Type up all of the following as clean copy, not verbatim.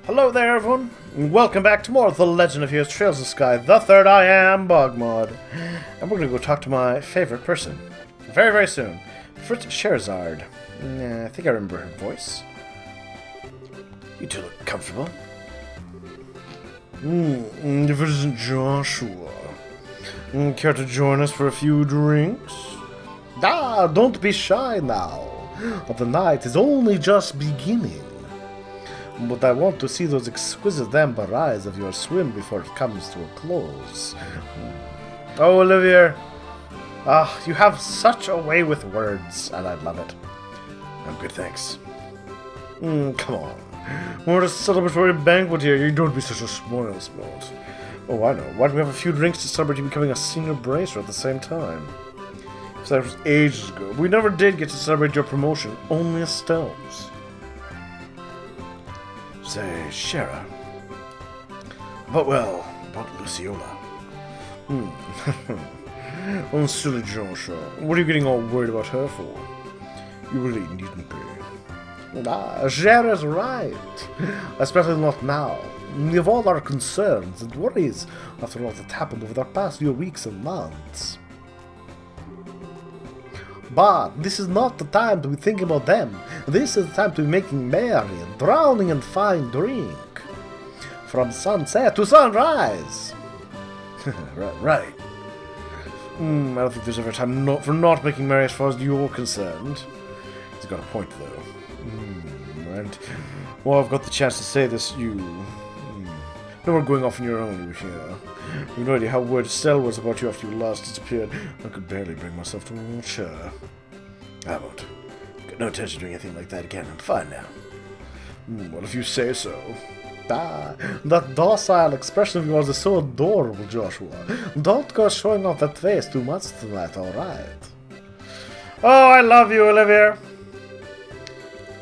Hello there, everyone, and welcome back to more of The Legend of Heroes Trails of Sky, the third I am, BogMod. And we're going to go talk to my favorite person. Very, very soon. Fritz Scherzard. I think I remember her voice. You two look comfortable. If it isn't Joshua. Care to join us for a few drinks? Don't be shy now. The night is only just beginning. But I want to see those exquisite amber eyes of yours swim before it comes to a close. Oh, Olivier. You have such a way with words, and I love it. I'm good, thanks. Come on. We're at a celebratory banquet here. You don't be such a spoil sport. Oh, I know. Why don't we have a few drinks to celebrate you becoming a senior bracer at the same time? So that was ages ago. We never did get to celebrate your promotion. Only Estelle's. Say, Shara. But well, about Luciola. Oh, silly Joshua. What are you getting all worried about her for? You really needn't be. Shara's right. Especially not now. We have all our concerns and worries after all that happened over the past few weeks and months. But this is not the time to be thinking about them. This is the time to be making merry and drowning in fine drink. From sunset to sunrise. Right. I don't think there's ever a time for not making merry as far as you're concerned. He's got a point, though. And, well, I've got the chance to say this, No more going off on your own here. You have no idea how worried Estelle was about you after you last disappeared. I could barely bring myself to watch her. I won't. Got no intention of doing anything like that again. I'm fine now. Well, if you say so. That docile expression of yours is so adorable, Joshua. Don't go showing off that face too much tonight, alright? Oh, I love you, Olivier.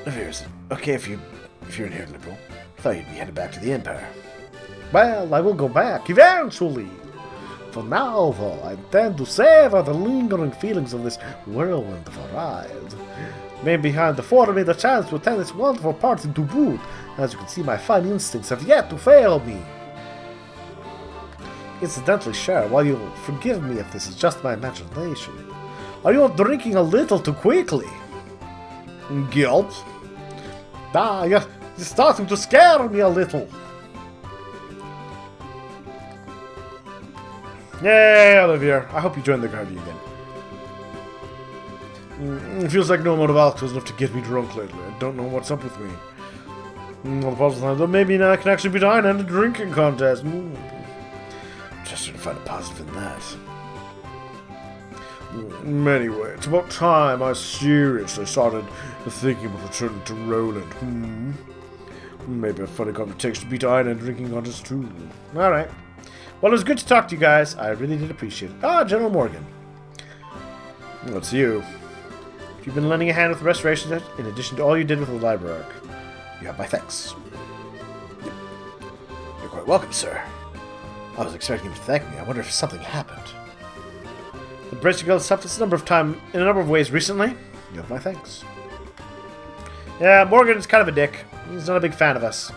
Olivier, is it okay if you're in here, Liberal? I thought you'd be headed back to the Empire. Well, I will go back, eventually. For now, though, I intend to savor the lingering feelings of this whirlwind of a ride. Maybe behind afforded me the chance to attend this wonderful party to boot. As you can see, my fine instincts have yet to fail me. Incidentally, Cher, while you'll forgive me if this is just my imagination, are you drinking a little too quickly? Gulp. You're starting to scare me a little. Yay, Olivier. I hope you joined the party again. It feels like no amount of alcohol is enough to get me drunk lately. I don't know what's up with me. Though maybe now I can actually be dying in a drinking contest. Just trying to find a positive in that. Anyway, it's about time I seriously started thinking about returning to Roland. Maybe a funny conversation to beat iron and drinking contest too. Alright. Well, it was good to talk to you guys. I really did appreciate it. General Morgan. Well, it's you. You've been lending a hand with the restoration in addition to all you did with the library arc. You have my thanks. You're quite welcome, sir. I was expecting him to thank me. I wonder if something happened. The Bracing Guild has helped us in a number of ways recently. You have my thanks. Yeah, Morgan's kind of a dick. He's not a big fan of us.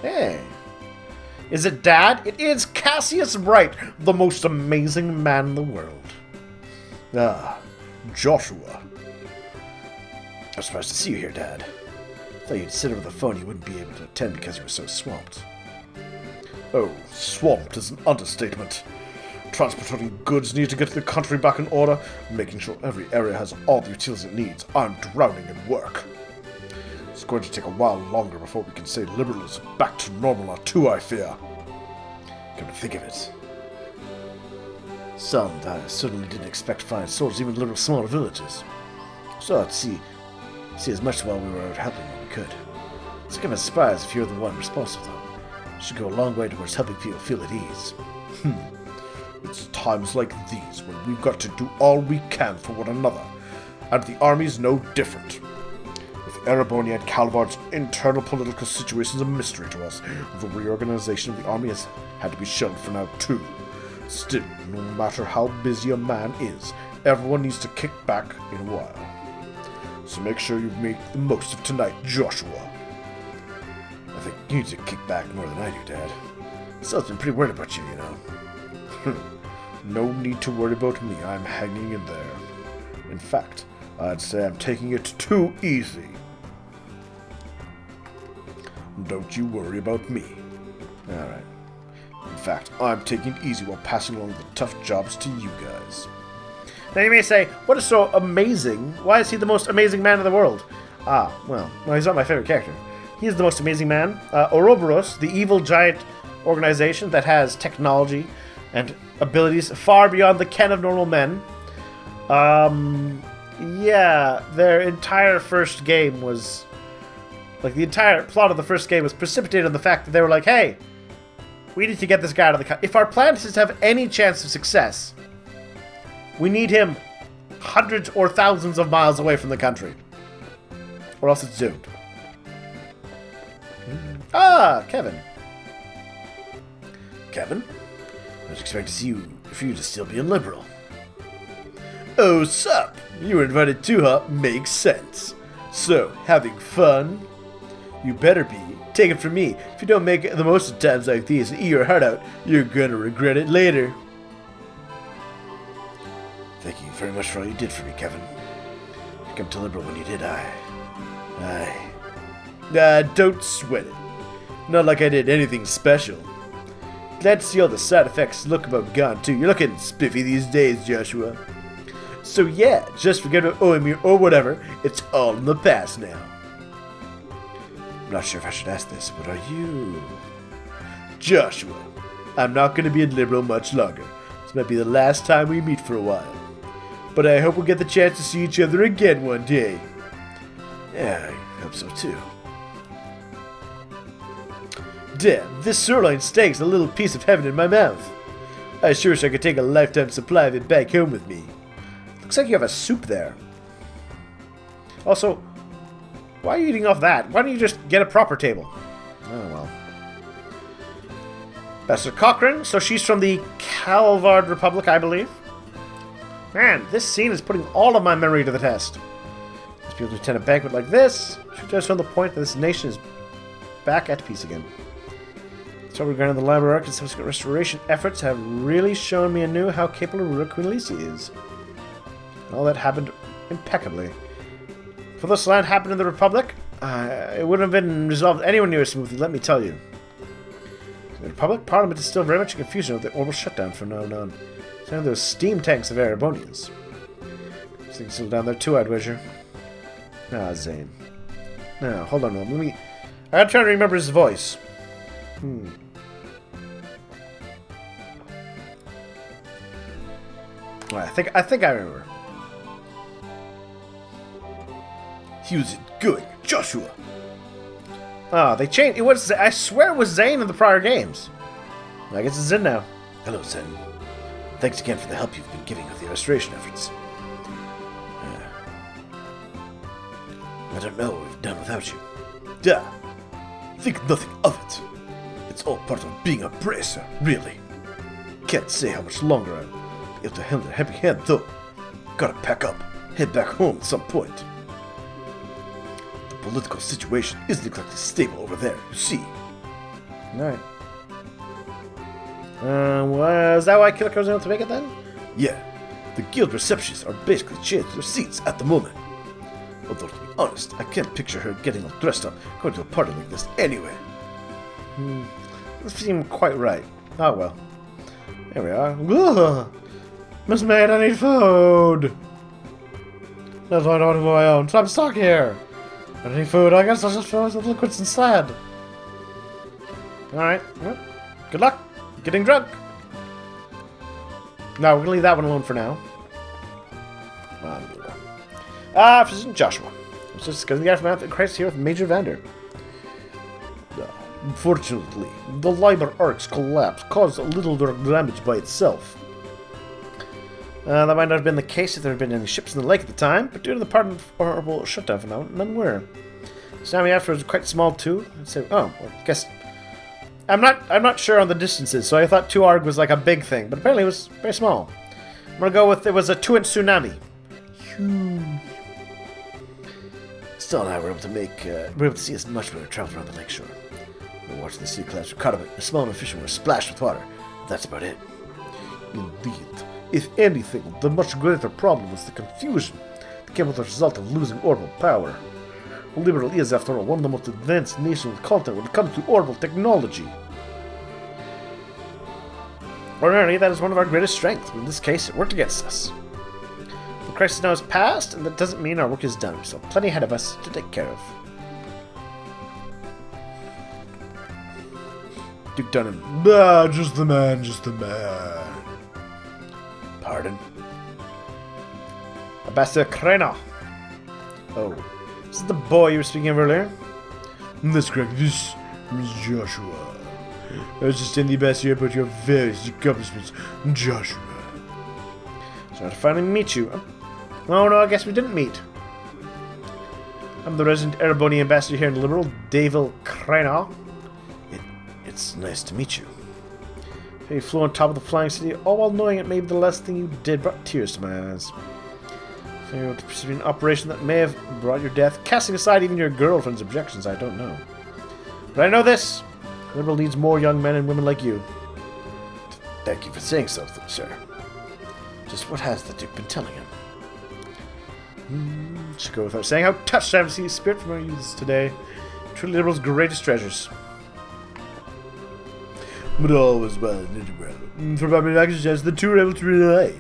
Hey. Is it Dad? It is Cassius Wright, the most amazing man in the world. Joshua. I'm surprised to see you here, Dad. I thought you'd sit over the phone you wouldn't be able to attend because you were so swamped. Oh, swamped is an understatement. Transporting goods need to get the country back in order, making sure every area has all the utilities it needs. I'm drowning in work. It's going to take a while longer before we can say Liberal is back to normal now too, I fear. Come to think of it. I certainly didn't expect to find swords even in little smaller villages. So I'd see as much while we were out helping when we could. It's kind of a surprise if you're the one responsible though. It should go a long way towards helping people feel at ease. It's times like these when we've got to do all we can for one another, and the army's no different. With Ereboni and Calvard's internal political situation's a mystery to us, the reorganization of the army has had to be shelved for now too. Still, no matter how busy a man is, everyone needs to kick back in a while. So make sure you make the most of tonight, Joshua. You need to kick back more than I do, Dad. Sal's been pretty worried about you, you know. No need to worry about me. I'm hanging in there. In fact, I'd say I'm taking it too easy. Don't you worry about me. Alright. In fact, I'm taking it easy while passing along the tough jobs to you guys. Now you may say, what is so amazing? Why is he the most amazing man in the world? Well, he's not my favorite character. He is the most amazing man. Ouroboros, the evil giant organization that has technology and abilities far beyond the ken of normal men. Yeah, their entire first game was... Like, the entire plot of the first game was precipitated on the fact that they were like, hey, we need to get this guy out of the country. If our plan is to have any chance of success, we need him hundreds or thousands of miles away from the country. Or else it's doomed. Kevin. Kevin? I was expecting for you to still be a liberal. Oh, sup? You were invited too, huh? Makes sense. So, having fun? You better be. Take it from me. If you don't make the most of times like these and eat your heart out, you're gonna regret it later. Thank you very much for all you did for me, Kevin. You come to liberal when you did, don't sweat it. Not like I did anything special. Glad to see all the side effects look about gone too. You're looking spiffy these days, Joshua. So yeah, just forget about owing me or whatever. It's all in the past now. I'm not sure if I should ask this, but are you... Joshua, I'm not going to be in liberal much longer. This might be the last time we meet for a while. But I hope we'll get the chance to see each other again one day. Yeah, I hope so too. Damn, this sirloin steak's a little piece of heaven in my mouth. I sure wish I could take a lifetime supply of it back home with me. Looks like you have a soup there. Also, why are you eating off that? Why don't you just get a proper table? Oh well. Pastor Cochran, so she's from the Calvard Republic, I believe. Man, this scene is putting all of my memory to the test. Let's be able to attend a banquet like this. Should just from the point that this nation is back at peace again. So regarding the library arc and subsequent restoration efforts have really shown me anew how capable ruler Queen Alicia is. All that happened impeccably. For this land happened in the Republic, it wouldn't have been resolved anywhere near as smoothly, let me tell you. The Republic Parliament is still very much in confusion with the orbital shutdown from now on. Some of those steam tanks of Erebonians. Things still down there too, I'd wager. Zane. Now, hold on, let me... I'm trying to remember his voice. I think I remember. How's it going, Joshua? They changed. It was. I swear it was Zane in the prior games. I guess it's in now. Hello, Zen. Thanks again for the help you've been giving with the restoration efforts. I don't know what we've done without you. Duh. Think nothing of it. It's all part of being a bracer, really. Can't say how much longer I'll be able to handle a heavy hand, though. Gotta pack up, head back home at some point. The political situation isn't exactly stable over there, you see. Alright. Was that why Killer was able to make it then? Yeah. The guild receptionists are basically changed their seats at the moment. Although, to be honest, I can't picture her getting all dressed up going to a party like this anyway. Doesn't seem quite right. Oh well. Here we are. Ugh. Miss Maid, I need food! That's why I don't have my own, so I'm stuck here! I need food, I guess I'll just fill with liquids instead. Alright, well, good luck getting drunk! No, we're gonna leave that one alone for now. Physician Joshua. I was just discussing the aftermath of the crisis here with Major Vander. Unfortunately, the library arc's collapse caused a little damage by itself. That might not have been the case if there had been any ships in the lake at the time, but due to the part of the horrible shutdown for now, none were. Tsunami afterwards was quite small too. I'd say, oh, well, I guess I'm not sure on the distances, so I thought 2 arg was like a big thing, but apparently it was very small. I'm gonna go with it was a 2-inch tsunami. Huge. Still, and I were able to see as much when we traveled around the lakeshore. I watched the sea collapse. We caught up a small enough fish and were splashed with water. That's about it. Indeed. If anything, the much greater problem was the confusion that came as a result of losing orbital power. Liberal is, after all, one of the most advanced nations on the continent when it comes to orbital technology. Ordinarily, that is one of our greatest strengths, but in this case, it worked against us. The crisis now is past, and that doesn't mean our work is done. We still have plenty ahead of us to take care of. Duke Dunham. Ah, just the man, just the man. Pardon? Ambassador Krena. Oh. Is this the boy you were speaking of earlier? That's correct. This is Joshua. I was just in the ambassador about your various accomplishments, Joshua. Sorry to finally meet you. Oh no, I guess we didn't meet. I'm the resident Ereboni ambassador here in Liberal, David Krena. It's nice to meet you. You flew on top of the flying city, all while knowing it may be the last thing you did brought tears to my eyes. You know, to pursue an operation that may have brought your death, casting aside even your girlfriend's objections, I don't know. But I know this. Liberal needs more young men and women like you. Thank you for saying so, sir. Just what has the Duke been telling him? Should go without saying how touched I am to see the spirit from our youths today. Truly Liberal's greatest treasures. But all was well and ended well. For my actions, the two were able to reunite.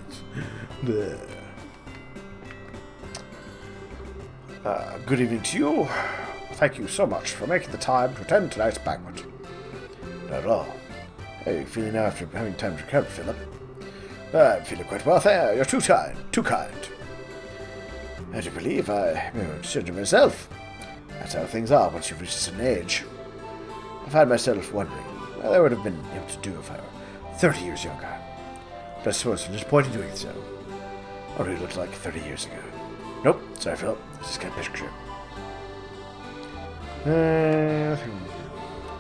Good evening to you. Thank you so much for making the time to attend tonight's banquet. Not at all. How are you feeling now after having time to recover, Philip? I'm feeling quite well, there. You're too kind. Too kind. I do believe I may have considered myself. That's how things are once you've reached a certain age. I've had myself wondering what I would have been able to do if I were 30 years younger. But I suppose from this point of doing so, I really looked like 30 years ago. Nope, sorry Philip, I just can't picture it.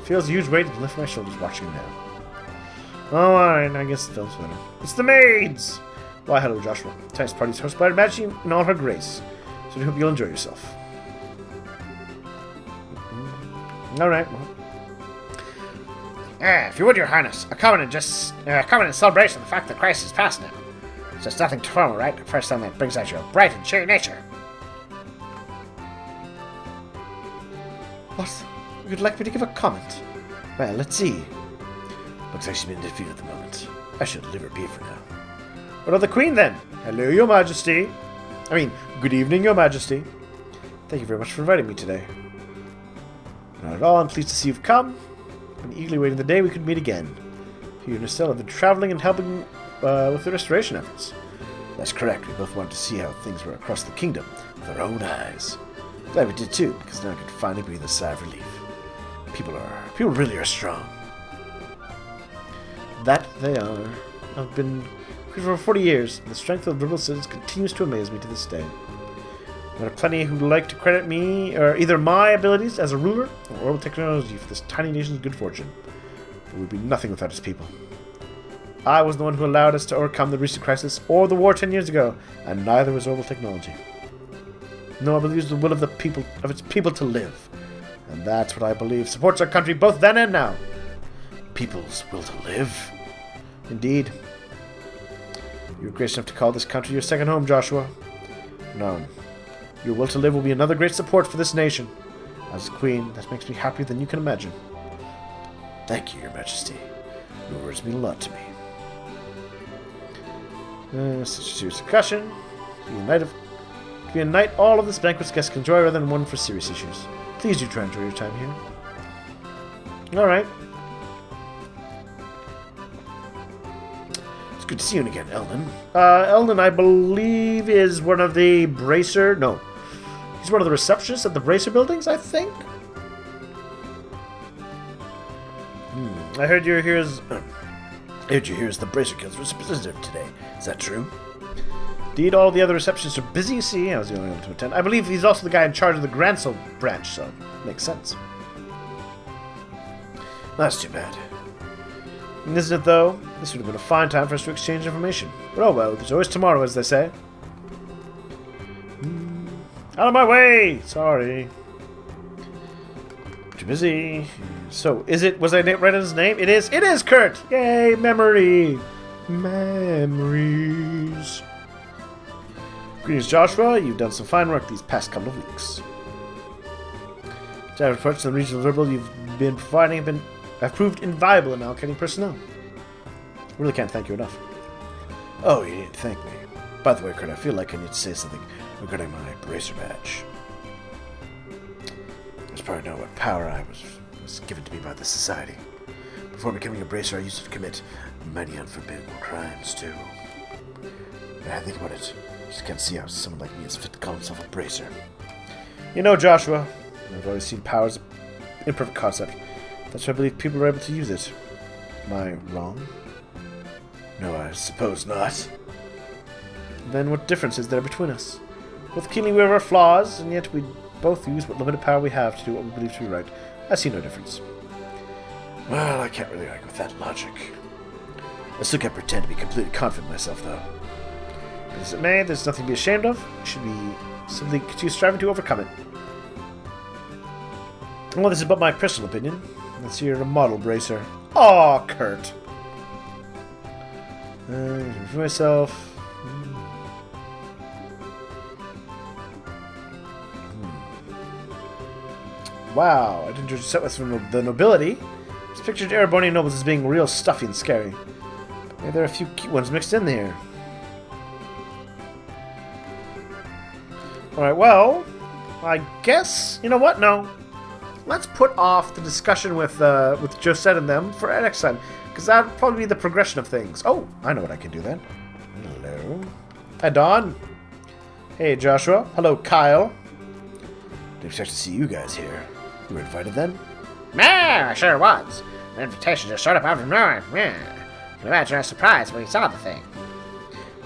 Feels a huge weight to lift my shoulders watching him now. Oh, alright, I guess the film's winner. It's the maids! Why, hello Joshua. Tonight's party is hosted by Her Majesty in all her grace, so I hope you'll enjoy yourself. Alright, well. If you would, Your Highness, a covenant celebration of the fact that Christ is past now. It's just nothing formal, right? The first time that brings out your bright and cheery nature. What? You'd like me to give a comment? Well, let's see. Looks like she's been defeated at the moment. I should leave her be for now. What of the Queen, then? Hello, Your Majesty. Good evening, Your Majesty. Thank you very much for inviting me today. Not at all, I'm pleased to see you've come. I'm eagerly waiting the day we could meet again. You and Estelle have been traveling and helping with the restoration efforts. That's correct. We both wanted to see how things were across the kingdom with our own eyes. Glad we did too, because now I could finally breathe a sigh of relief. People really are strong. That they are. I've been for over 40 years, and the strength of the liberal citizens continues to amaze me to this day. There are plenty who like to credit me, or either my abilities as a ruler, or orbital technology for this tiny nation's good fortune. But we'd be nothing without its people. I was the one who allowed us to overcome the recent crisis, or the war 10 years ago, and neither was orbital technology. No, I believe it's the will of its people to live. And that's what I believe supports our country both then and now. People's will to live. Indeed. You're gracious enough to call this country your second home, Joshua. No. Your will to live will be another great support for this nation. As Queen, that makes me happier than you can imagine. Thank you, Your Majesty. Your words mean a lot to me. Such a serious discussion. To be a night all of this banquet's guests can enjoy rather than one for serious issues. Please do try and enjoy your time here. Alright. It's good to see you again, Eldon. Eldon, I believe, is one of the Bracer... No. He's one of the receptionists at the Bracer buildings, I think? I heard you're here as... the Bracer Guild's representative today. Is that true? Indeed, all the other receptionists are busy, you see. I was the only one to attend. I believe he's also the guy in charge of the Gransel branch, so makes sense. That's too bad. Isn't it, though? This would have been a fine time for us to exchange information. But oh well, there's always tomorrow, as they say. Out of my way! Sorry. too busy. So, was I right on his name? It is! It is Kurt! Yay, memory! Memories. Greetings, Joshua. You've done some fine work these past couple of weeks. Data reports from the regional verbal you've been providing have proved invaluable in allocating personnel. Really can't thank you enough. Oh, you need to thank me. By the way, Kurt, I feel like I need to say something regarding my bracer badge. There's probably know what power I was given to me by the society. Before becoming a bracer, I used to commit many unforbidden crimes, too. I think about it. I just can't see how someone like me is fit to call himself a bracer. You know, Joshua, I've always seen power as an imperfect concept. That's why I believe people are able to use it. Am I wrong? No, I suppose not. Then what difference is there between us? Both keenly aware of our flaws, and yet we both use what limited power we have to do what we believe to be right. I see no difference. Well, I can't really argue with that logic. I still can't pretend to be completely confident in myself, though. As it may, there's nothing to be ashamed of. You should be simply continue striving to overcome it. Well, this is but my personal opinion. Let's see, you're a model bracer. Aw, Kurt. For myself. Wow, I didn't just set with from the nobility. It's pictured Erebonian nobles as being real stuffy and scary. But maybe there are a few cute ones mixed in there. Alright, well, I guess, you know what? No. Let's put off the discussion with Josette and them for next time. Because that would probably be the progression of things. Oh, I know what I can do then. Hello. Hi, Dawn. Hey, Joshua. Hello, Kyle. Didn't expect to see you guys here. You were invited then? Yeah, I sure was. The invitation just showed up out of nowhere. Yeah. You can imagine our surprise when we saw the thing.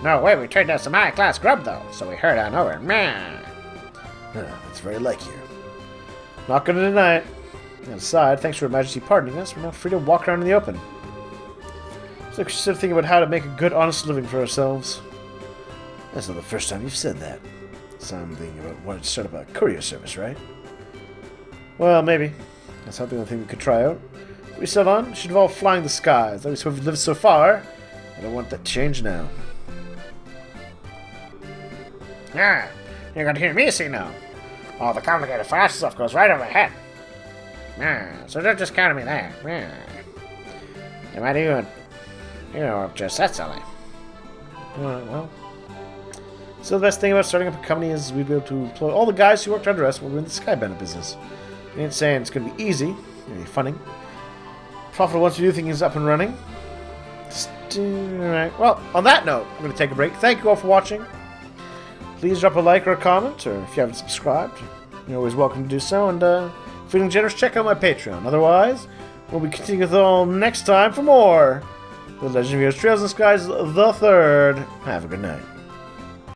No way we turned down some high-class grub, though, so we heard on over. Yeah. That's very like you. Not gonna deny it. And aside, thanks for Her Majesty pardoning us, we're now free to walk around in the open. So we should think about how to make a good, honest living for ourselves. That's not the first time you've said that. Something about wanting to start up a courier service, right? Well, maybe. That's not the only thing we could try out. What we settled on should involve flying the skies. At least we've lived so far. I don't want that to change now. Yeah, you're going to hear me say no. All the complicated fast stuff goes right over my head. Yeah, so don't just count on me there. Yeah. You might even, just said something. Alright, well. So the best thing about starting up a company is we'd be able to employ all the guys who worked under us when we were in the Skybender business. I ain't saying it's going to be easy, really funny. Profitable once we do things up and running. Alright, well, on that note, I'm going to take a break. Thank you all for watching. Please drop a like or a comment, or if you haven't subscribed, you're always welcome to do so. And if you're feeling generous, check out my Patreon. Otherwise, we'll be continuing with it all next time for more The Legend of Heroes Trails in the Skies, the third. Have a good night.